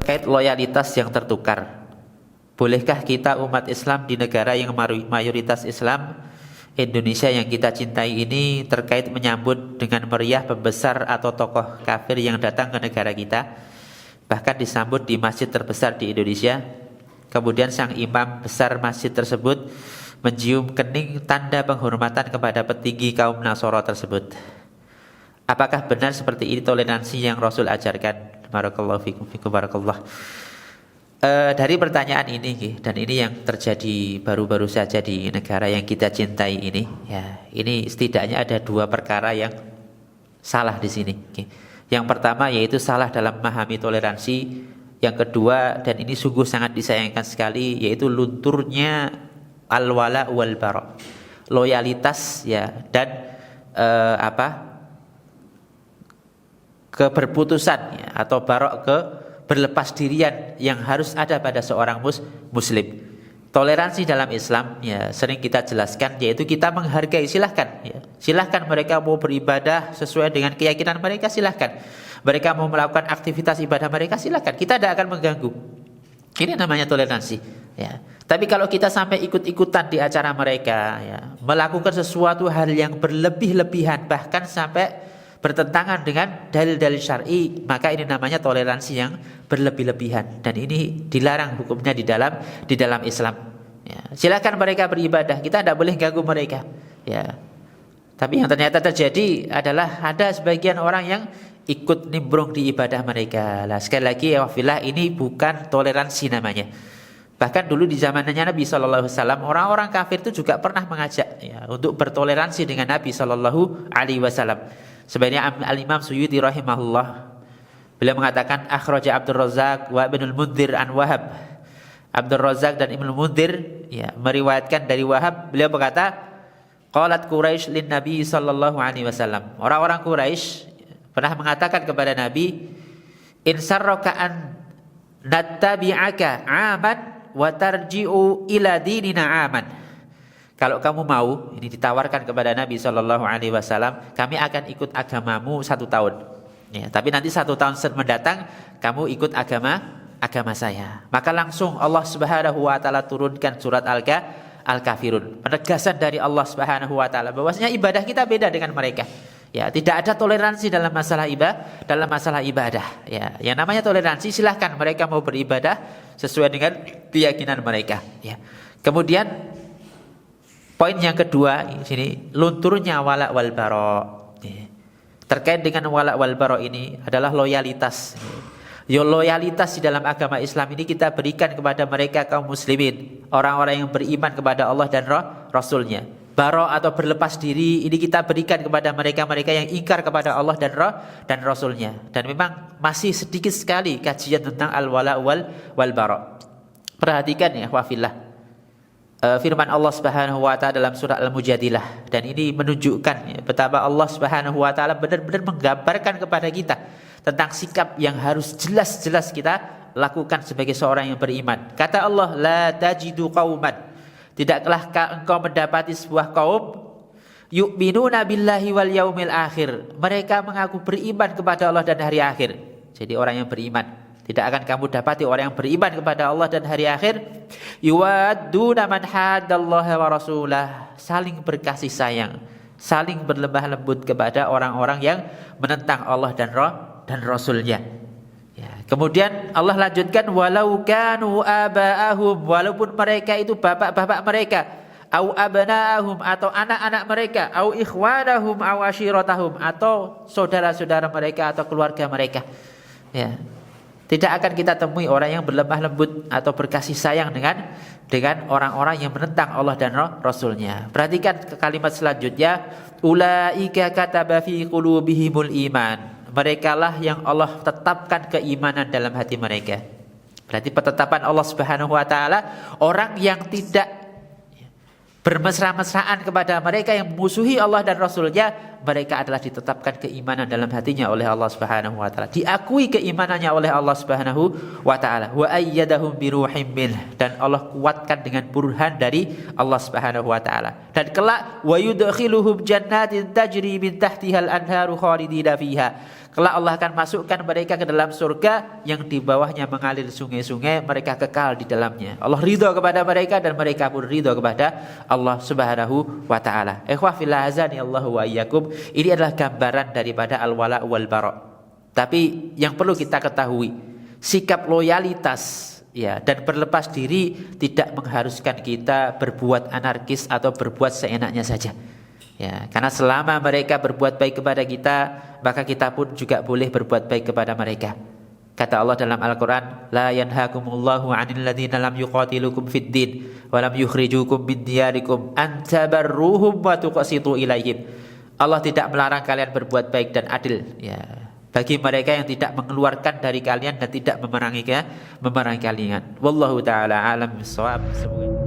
terkait loyalitas yang tertukar. Bolehkah kita umat Islam di negara yang mayoritas Islam, Indonesia yang kita cintai ini, terkait menyambut dengan meriah pembesar atau tokoh kafir yang datang ke negara kita, bahkan disambut di masjid terbesar di Indonesia, kemudian sang imam besar masjid tersebut mencium kening tanda penghormatan kepada petinggi kaum Nasara tersebut. Apakah benar seperti ini toleransi yang Rasul ajarkan? Barakallahu fikum barakallah. Dari pertanyaan ini, dan ini yang terjadi baru-baru saja di negara yang kita cintai ini, ya, ini setidaknya ada dua perkara yang salah di sini. Yang pertama yaitu salah dalam memahami toleransi. Yang kedua, dan ini sungguh sangat disayangkan sekali, yaitu lunturnya al-wala wal bara, loyalitas, ya, dan keberputusan, ya, atau barok, ke berlepas dirian yang harus ada pada seorang muslim. Toleransi dalam Islam, ya, sering kita jelaskan, yaitu kita menghargai, silahkan, ya, silahkan mereka mau beribadah sesuai dengan keyakinan mereka, silahkan. Mereka mau melakukan aktivitas ibadah mereka, silahkan. Kita tidak akan mengganggu. Ini namanya toleransi, ya. Tapi kalau kita sampai ikut-ikutan di acara mereka, ya, melakukan sesuatu hal yang berlebih-lebihan, bahkan sampai bertentangan dengan dalil-dalil syar'i, maka ini namanya toleransi yang berlebih-lebihan, dan ini dilarang hukumnya di dalam Islam. Ya, silakan mereka beribadah, kita tidak boleh ganggu mereka. Ya. Tapi yang ternyata terjadi adalah ada sebagian orang yang ikut nimbrung di ibadah mereka. Lah, sekali lagi ya wafillah, ini bukan toleransi namanya. Bahkan dulu di zamannya Nabi SAW, orang-orang kafir itu juga pernah mengajak, ya, untuk bertoleransi dengan Nabi SAW. Sebenarnya Al-Imam Suyuti rahimahullah, beliau mengatakan akhraja Abdul Razak wa Ibnul Mundhir an Wahab. Abdul Razak dan Ibnul Mundhir, ya, meriwayatkan dari Wahab, beliau berkata, qalat Quraisy lin Nabi sallallahu alaihi wasallam. Orang-orang Quraisy pernah mengatakan kepada Nabi, in sarraka an nattabi'aka aman wa tarji'u ila dinina aman. Kalau kamu mau, ini ditawarkan kepada Nabi Shallallahu Alaihi Wasallam, kami akan ikut agamamu 1 tahun. Ya, tapi nanti 1 tahun mendatang kamu ikut agama saya. Maka langsung Allah Subhanahu Wa Taala turunkan surat Al-Kafirun, penegasan dari Allah Subhanahu Wa Taala bahwasanya ibadah kita beda dengan mereka. Ya, tidak ada toleransi dalam masalah ibadah. Ya, yang namanya toleransi, silahkan mereka mau beribadah sesuai dengan keyakinan mereka. Ya. Kemudian poin yang kedua di sini, lunturnya wala wal bara. Terkait dengan wala wal bara ini adalah loyalitas. Loyalitas di dalam agama Islam ini kita berikan kepada mereka kaum muslimin, orang-orang yang beriman kepada Allah dan Rasulnya. Bara atau berlepas diri ini kita berikan kepada mereka-mereka yang ingkar kepada Allah dan Rasulnya. Dan memang masih sedikit sekali kajian tentang al-wala wal bara. Perhatikan ya wafillah, firman Allah Subhanahu wa taala dalam surah Al-Mujadilah, dan ini menunjukkan, ya, betapa Allah Subhanahu wa taala benar-benar menggambarkan kepada kita tentang sikap yang harus jelas-jelas kita lakukan sebagai seorang yang beriman. Kata Allah, la tajidu qauman, tidaklah engkau mendapati sebuah kaum yu'minuna billahi wal yaumil akhir, mereka mengaku beriman kepada Allah dan hari akhir. Jadi orang yang beriman, tidak akan kamu dapati orang yang beriman kepada Allah dan hari akhir, yuwadduna man haddallaha wa rasulah, saling berkasih sayang, saling berlemah lembut kepada orang-orang yang menentang Allah dan Rasulnya. Ya. Kemudian Allah lanjutkan, walau kanu aba'ahum, walaupun mereka itu bapak-bapak mereka, au abna'ahum, atau anak-anak mereka, au ikhwanahum, au ashiratahum, atau saudara-saudara mereka atau keluarga mereka. Ya. Tidak akan kita temui orang yang berlemah lembut atau berkasih sayang dengan orang-orang yang menentang Allah dan Rasulnya. Perhatikan kalimat selanjutnya, ulaika kataba fi qulubihimul iman, mereka lah yang Allah tetapkan keimanan dalam hati mereka. Berarti penetapan Allah Subhanahu wa taala, orang yang tidak bermesra-mesraan kepada mereka yang memusuhi Allah dan Rasulnya, mereka adalah ditetapkan keimanan dalam hatinya oleh Allah Subhanahu wa taala, diakui keimanannya oleh Allah Subhanahu wa taala. Wa ayyadahum biruhim min, dan Allah kuatkan dengan burhan dari Allah Subhanahu wa taala. Dan kelak wa yudkhiluhum jannatin tajri min tahtihal anharu khalidina fiha, Kelak Allah akan masukkan mereka ke dalam surga yang di bawahnya mengalir sungai-sungai, mereka kekal di dalamnya. Allah ridho kepada mereka dan mereka pun ridho kepada Allah Subhanahu wa taala. Ikhwah fillah azani Allahu wa iyyakum. Ini adalah gambaran daripada al-wala wal bara. Tapi yang perlu kita ketahui, sikap loyalitas ya dan berlepas diri tidak mengharuskan kita berbuat anarkis atau berbuat seenaknya saja. Ya, karena selama mereka berbuat baik kepada kita, maka kita pun juga boleh berbuat baik kepada mereka. Kata Allah dalam Al-Quran, La yanhakumullahu anil ladhina lam yuqatilukum fid din wa lam yukhrijukum min diyarikum an tabarruhum wa tuqsitu ilaihim. Allah tidak melarang kalian berbuat baik dan adil ya, bagi mereka yang tidak mengeluarkan dari kalian dan tidak memerangi kalian. Wallahu ta'ala alam bissawab.